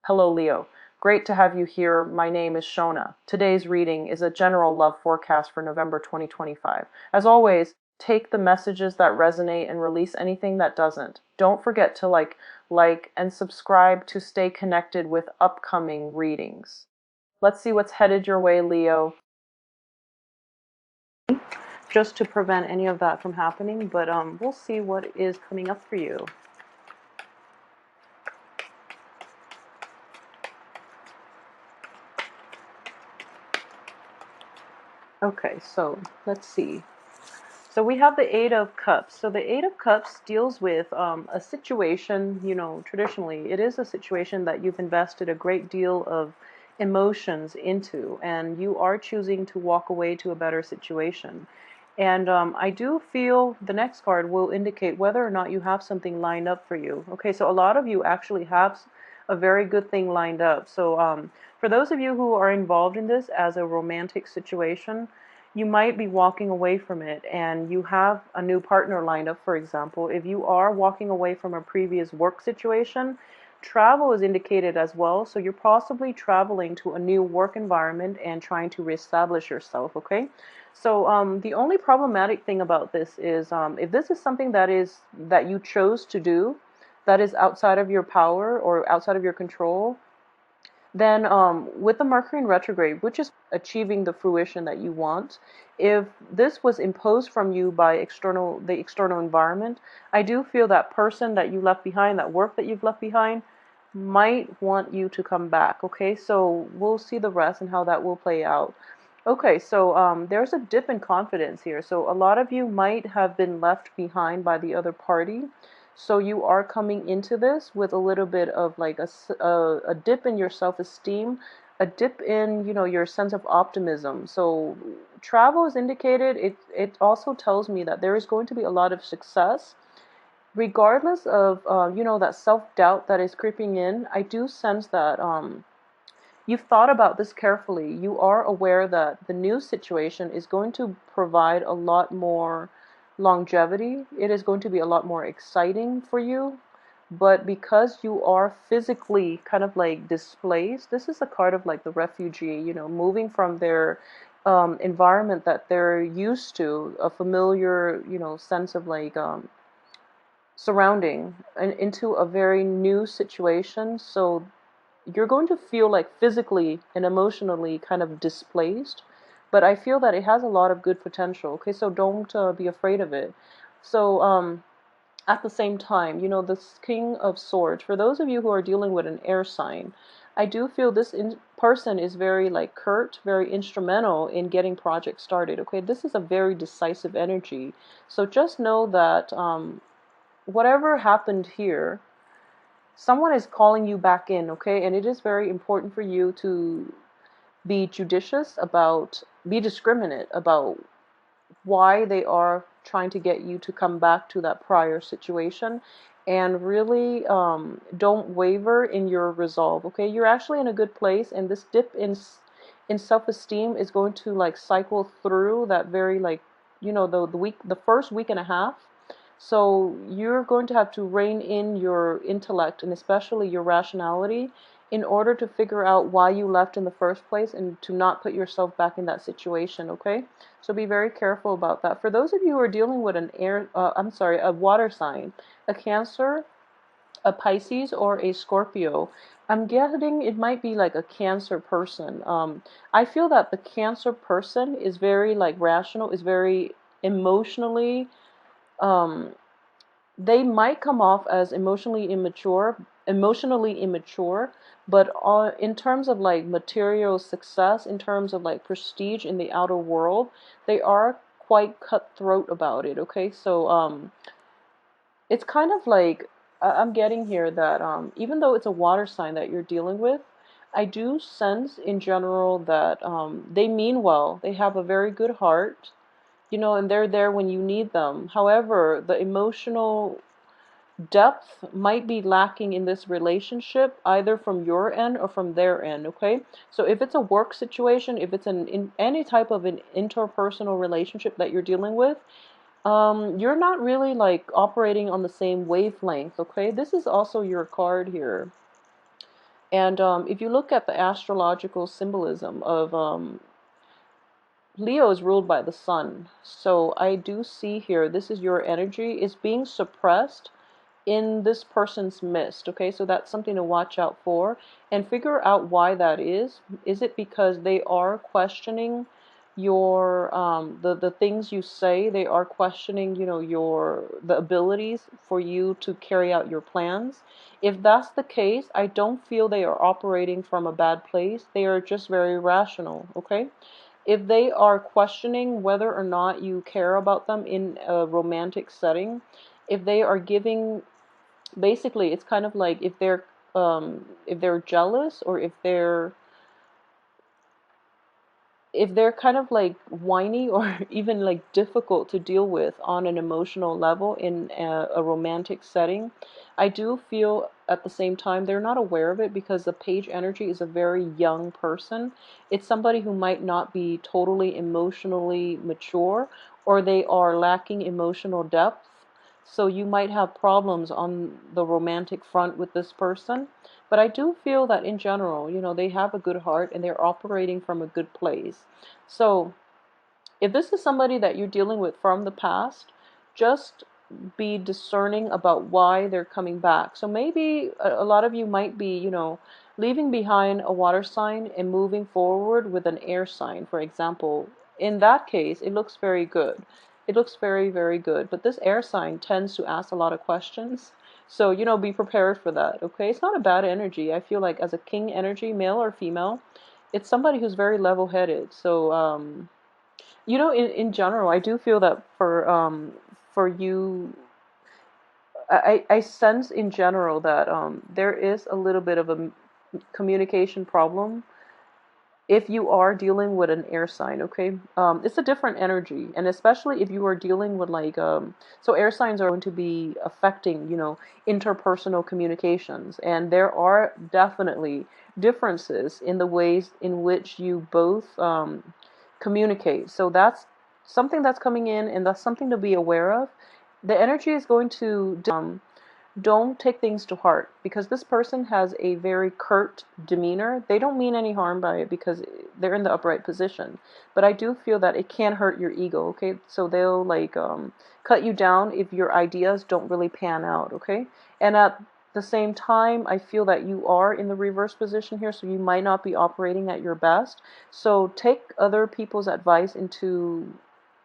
Hello, Leo. Great to have you here. My name is Shona. Today's reading is a general love forecast for November 2025. As always, take the messages that resonate and release anything that doesn't. Don't forget to like, and subscribe to stay connected with upcoming readings. Let's see what's headed your way, Leo. Just to prevent any of that from happening, but we'll see what is coming up for you. Okay, so let's see. So we have the Eight of Cups. So the Eight of Cups deals with a situation, traditionally it is a situation that you've invested a great deal of emotions into, and you are choosing to walk away to a better situation. And I do feel the next card will indicate whether or not you have something lined up for you. Okay, so a lot of you actually have a very good thing lined up. So for those of you who are involved in this as a romantic situation, you might be walking away from it and you have a new partner lined up, for example. If you are walking away from a previous work situation, travel is indicated as well. So you're possibly traveling to a new work environment and trying to reestablish yourself, okay? So the only problematic thing about this is if this is something that you chose to do, that is outside of your power or outside of your control, then with the Mercury in retrograde, which is achieving the fruition that you want, if this was imposed from you by the external environment, I do feel that person that you left behind, that work that you've left behind, might want you to come back. Okay, so we'll see the rest and how that will play out. Okay, so there's a dip in confidence here. So a lot of you might have been left behind by the other party. So you are coming into this with a little bit of like a dip in your self-esteem, a dip in, your sense of optimism. So travel is indicated. It also tells me that there is going to be a lot of success, regardless of, that self-doubt that is creeping in. I do sense that you've thought about this carefully. You are aware that the new situation is going to provide a lot more longevity. It is going to be a lot more exciting for you. But because you are physically kind of like displaced, this is a card of like the refugee, moving from their environment that they're used to, a familiar, sense of like surrounding, and into a very new situation. So you're going to feel like physically and emotionally kind of displaced, but I feel that it has a lot of good potential. Okay, so don't be afraid of it. So at the same time, this King of Swords, for those of you who are dealing with an air sign, I do feel this person is very like curt, very instrumental in getting projects started. Okay, this is a very decisive energy. So just know that whatever happened here, someone is calling you back in, okay? And it is very important for you to be be discriminate about why they are trying to get you to come back to that prior situation, and really don't waver in your resolve, okay? You're actually in a good place, and this dip in self-esteem is going to like cycle through that very like, the first week and a half. So you're going to have to rein in your intellect and especially your rationality in order to figure out why you left in the first place and to not put yourself back in that situation, okay? So be very careful about that. For those of you who are dealing with a water sign, a Cancer, a Pisces, or a Scorpio, I'm getting it might be like a Cancer person. I feel that the Cancer person is very like rational, is very emotionally um, they might come off as emotionally immature, but in terms of like material success, in terms of like prestige in the outer world, they are quite cutthroat about it. Okay, so it's kind of like I'm getting here that even though it's a water sign that you're dealing with, I do sense in general that they mean well. They have a very good heart, and they're there when you need them. However, the emotional depth might be lacking in this relationship, either from your end or from their end, okay? So if it's a work situation, if it's in any type of an interpersonal relationship that you're dealing with, you're not really like operating on the same wavelength, okay? This is also your card here. And if you look at the astrological symbolism of Leo is ruled by the sun. So I do see here, this is your energy is being suppressed in this person's midst. Okay, so that's something to watch out for and figure out why that is. Is it because they are questioning your the things you say? They are questioning, your the abilities for you to carry out your plans. If that's the case, I don't feel they are operating from a bad place. They are just very rational. Okay, if they are questioning whether or not you care about them in a romantic setting, if they are giving, basically it's kind of like if they're jealous, or if they're kind of like whiny, or even like difficult to deal with on an emotional level in a romantic setting, I do feel at the same time they're not aware of it, because the page energy is a very young person. It's somebody who might not be totally emotionally mature, or they are lacking emotional depth. So you might have problems on the romantic front with this person. But I do feel that in general, they have a good heart and they're operating from a good place. So if this is somebody that you're dealing with from the past, just be discerning about why they're coming back. So maybe a lot of you might be, leaving behind a water sign and moving forward with an air sign, for example. In that case, it looks very good. It looks very, very good. But this air sign tends to ask a lot of questions. So, be prepared for that, okay? It's not a bad energy. I feel like as a king energy, male or female, it's somebody who's very level-headed. So, in general, I do feel that for you, I sense in general that there is a little bit of a communication problem if you are dealing with an air sign. Okay, it's a different energy, and especially if you are dealing with like so air signs are going to be affecting interpersonal communications, and there are definitely differences in the ways in which you both communicate. So that's something that's coming in, and that's something to be aware of. The energy is going to don't take things to heart, because this person has a very curt demeanor. They don't mean any harm by it because they're in the upright position. But I do feel that it can hurt your ego, okay? So they'll like cut you down if your ideas don't really pan out, okay? And at the same time, I feel that you are in the reverse position here, so you might not be operating at your best. So take other people's advice into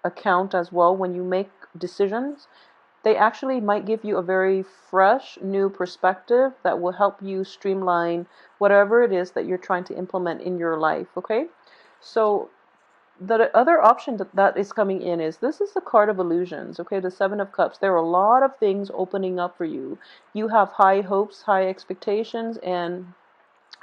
account as well when you make decisions. They actually might give you a very fresh, new perspective that will help you streamline whatever it is that you're trying to implement in your life, okay? So the other option that is coming in is, this is the card of illusions, okay? The Seven of Cups. There are a lot of things opening up for you. You have high hopes, high expectations, and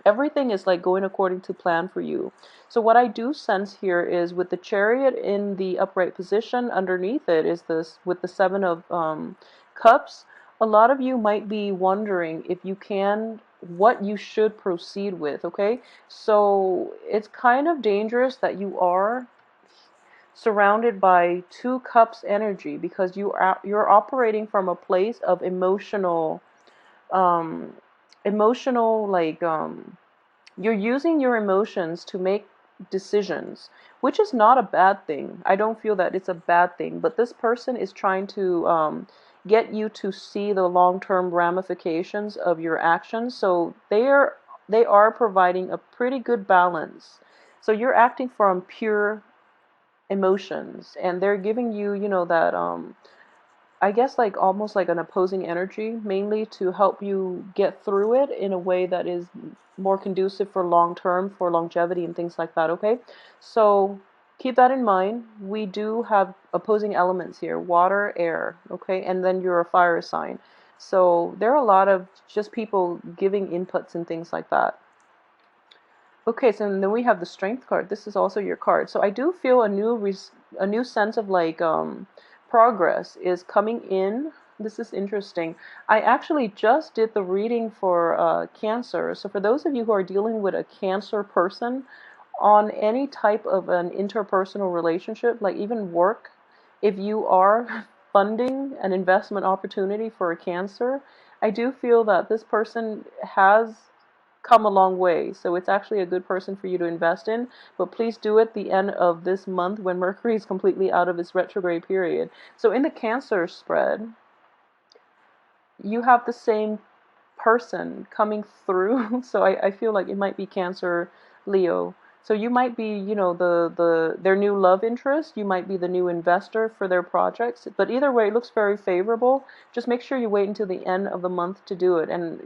everything is like going according to plan for you. So what I do sense here is, with the Chariot in the upright position, underneath it is this with the Seven of Cups. A lot of you might be wondering if you can, what you should proceed with, okay? So it's kind of dangerous that you are surrounded by two cups energy, because you're operating from a place of um emotional like you're using your emotions to make decisions, which is not a bad thing. I don't feel that it's a bad thing, but this person is trying to get you to see the long-term ramifications of your actions. So they are providing a pretty good balance. So you're acting from pure emotions, and they're giving you, that I guess like almost like an opposing energy, mainly to help you get through it in a way that is more conducive for long term, for longevity and things like that, okay? So keep that in mind. We do have opposing elements here, water, air, okay? And then you're a fire sign. So there are a lot of just people giving inputs and things like that. Okay, so then we have the Strength card. This is also your card. So I do feel a new sense of like progress is coming in. This is interesting. I actually just did the reading for Cancer. So for those of you who are dealing with a Cancer person on any type of an interpersonal relationship, like even work, if you are funding an investment opportunity for a Cancer, I do feel that this person has come a long way. So it's actually a good person for you to invest in. But please do it the end of this month when Mercury is completely out of its retrograde period. So in the Cancer spread, you have the same person coming through. So I feel like it might be Cancer, Leo. So you might be, their new love interest. You might be the new investor for their projects. But either way, it looks very favorable. Just make sure you wait until the end of the month to do it. And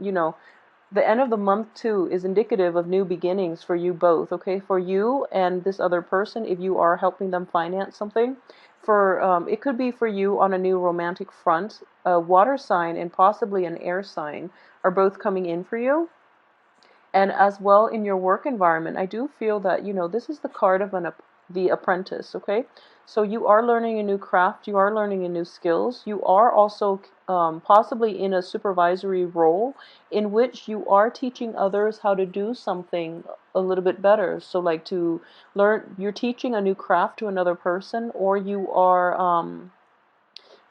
the end of the month too is indicative of new beginnings for you both, okay? For you and this other person, if you are helping them finance something. For it could be for you on a new romantic front. A water sign and possibly an air sign are both coming in for you. And as well in your work environment, I do feel that, this is the card of the apprentice, okay? So you are learning a new craft, you are learning a new skills, you are also possibly in a supervisory role in which you are teaching others how to do something a little bit better. So like to learn, you're teaching a new craft to another person, or you are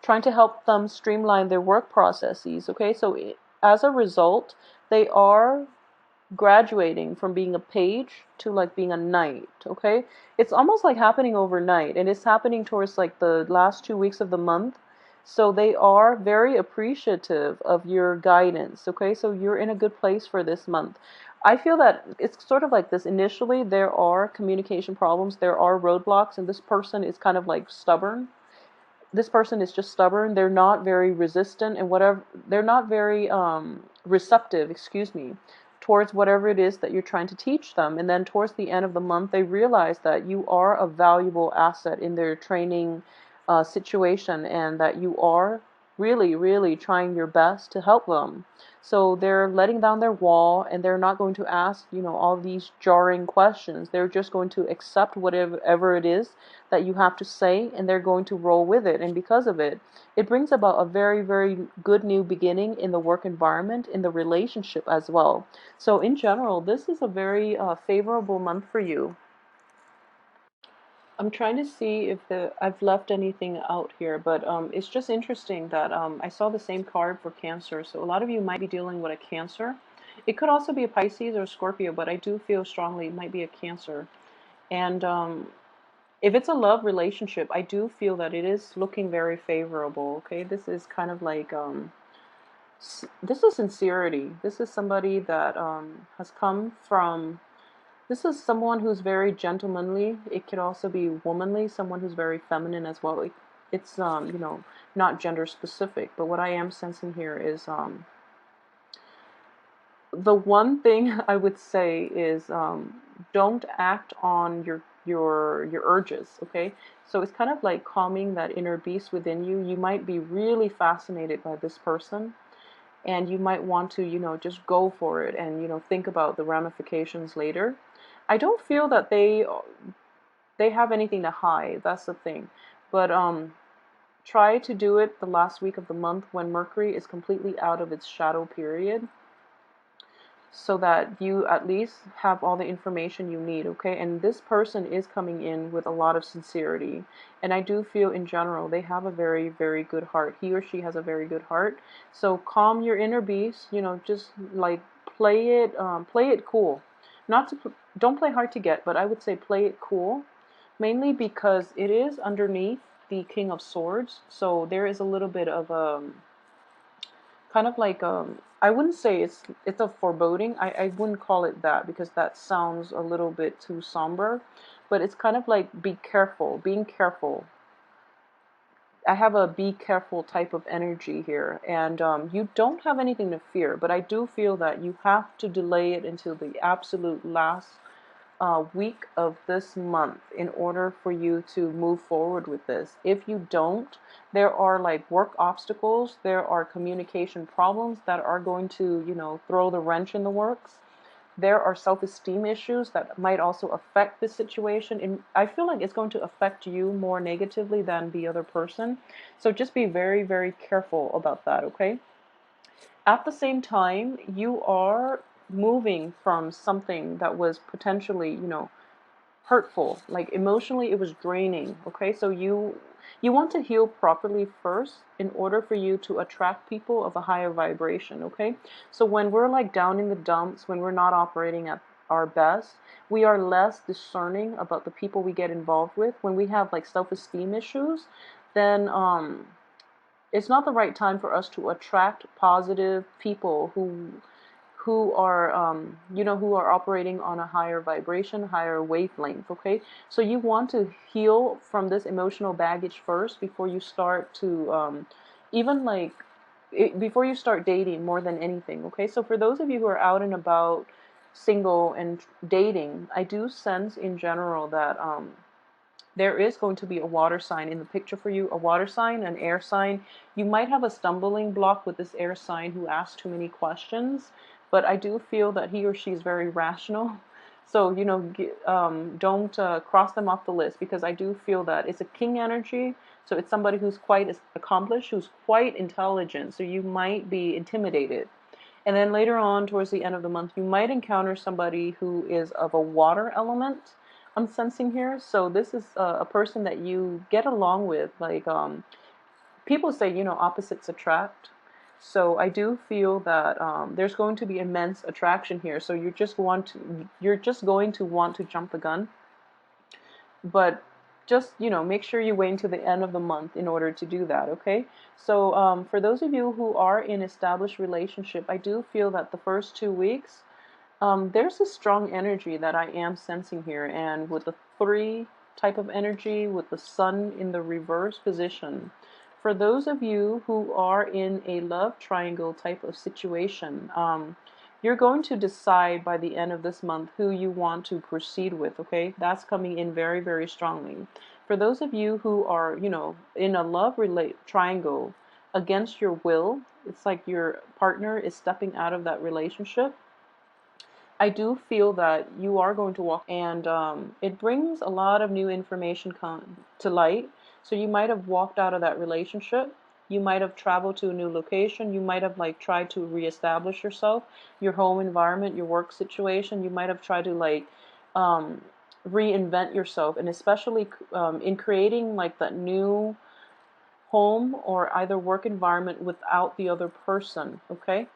trying to help them streamline their work processes, okay? So as a result, they are graduating from being a page to like being a knight, okay? It's almost like happening overnight, and it's happening towards like the last 2 weeks of the month. So they are very appreciative of your guidance, okay? So you're in a good place for this month. I feel that it's sort of like this. Initially, there are communication problems, there are roadblocks, and this person is kind of like stubborn. This person is just stubborn. They're not very resistant and whatever. They're not very receptive, excuse me, towards whatever it is that you're trying to teach them. And then towards the end of the month, they realize that you are a valuable asset in their training situation, and that you are really, really trying your best to help them. So they're letting down their wall, and they're not going to ask, all these jarring questions. They're just going to accept whatever it is that you have to say, and they're going to roll with it. And because of it, it brings about a very, very good new beginning in the work environment, in the relationship as well. So in general, this is a very favorable month for you. I'm trying to see if I've left anything out here, but it's just interesting that I saw the same card for Cancer. So a lot of you might be dealing with a Cancer. It could also be a Pisces or a Scorpio, but I do feel strongly it might be a Cancer. And if it's a love relationship, I do feel that it is looking very favorable. Okay, this is kind of like this is sincerity. This is somebody that has come from. This is someone who's very gentlemanly. It could also be womanly, someone who's very feminine as well. It's not gender specific, but what I am sensing here is the one thing I would say is don't act on your urges, okay? So it's kind of like calming that inner beast within you. You might be really fascinated by this person, and you might want to, just go for it and, think about the ramifications later. I don't feel that they have anything to hide. That's the thing. But try to do it the last week of the month when Mercury is completely out of its shadow period, so that you at least have all the information you need, okay? And this person is coming in with a lot of sincerity. And I do feel in general they have a very, very good heart. He or she has a very good heart. So calm your inner beast, just like play it cool. Not to, don't play hard to get, but I would say play it cool. Mainly because it is underneath the King of Swords. So there is a little bit of kind of like I wouldn't say it's a foreboding. I wouldn't call it that because that sounds a little bit too somber, but it's kind of like be careful, being careful. I have a be careful type of energy here, and you don't have anything to fear, but I do feel that you have to delay it until the absolute last week of this month in order for you to move forward with this. If you don't, there are like work obstacles, there are communication problems that are going to, throw the wrench in the works. There are self-esteem issues that might also affect this situation. And I feel like it's going to affect you more negatively than the other person. So just be very, very careful about that, okay? At the same time, you are moving from something that was potentially, hurtful. Like emotionally it was draining. Okay, so you want to heal properly first in order for you to attract people of a higher vibration. Okay, so when we're like down in the dumps, when we're not operating at our best, we are less discerning about the people we get involved with. When we have like self-esteem issues, then it's not the right time for us to attract positive people who are who are operating on a higher vibration, higher wavelength. Okay, so you want to heal from this emotional baggage first before you start to even like before you start dating more than anything. Okay, so for those of you who are out and about, single and dating, I do sense in general that there is going to be a water sign in the picture for you, a water sign, an air sign. You might have a stumbling block with this air sign who asks too many questions, but I do feel that he or she is very rational. So, don't cross them off the list, because I do feel that it's a king energy. So it's somebody who's quite accomplished, who's quite intelligent. So you might be intimidated. And then later on, towards the end of the month, you might encounter somebody who is of a water element. I'm sensing here. So this is a person that you get along with. Like people say, opposites attract. So I do feel that there's going to be immense attraction here. So you're just going to want to jump the gun, but just make sure you wait until the end of the month in order to do that. Okay, so for those of you who are in established relationship, I do feel that the first 2 weeks there's a strong energy that I am sensing here, and with the 3 type of energy with the sun in the reverse position, for those of you who are in a love triangle type of situation, you're going to decide by the end of this month who you want to proceed with. Okay, that's coming in very, very strongly. For those of you who are, in a love triangle against your will, it's like your partner is stepping out of that relationship. I do feel that you are going to walk, and it brings a lot of new information to light. So you might have walked out of that relationship. You might have traveled to a new location. You might have like tried to reestablish yourself, your home environment, your work situation. You might have tried to like um, reinvent yourself, and especially in creating like that new home or either work environment without the other person. Okay.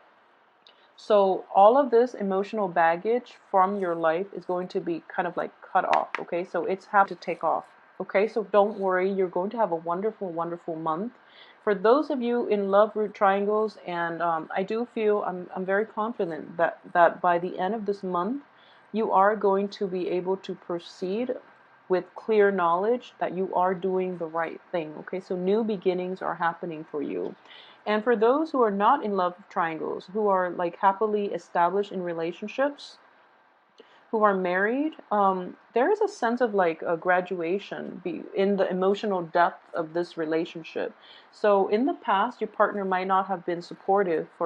So all of this emotional baggage from your life is going to be kind of like cut off. Okay, so it's have to take off. Okay, so don't worry, you're going to have a wonderful, wonderful month. For those of you in love root triangles, and I do feel I'm very confident that by the end of this month, you are going to be able to proceed with clear knowledge that you are doing the right thing. Okay, so new beginnings are happening for you. And for those who are not in love triangles, who are like happily established in relationships, who are married, there is a sense of like a graduation in the emotional depth of this relationship. So in the past, your partner might not have been supportive for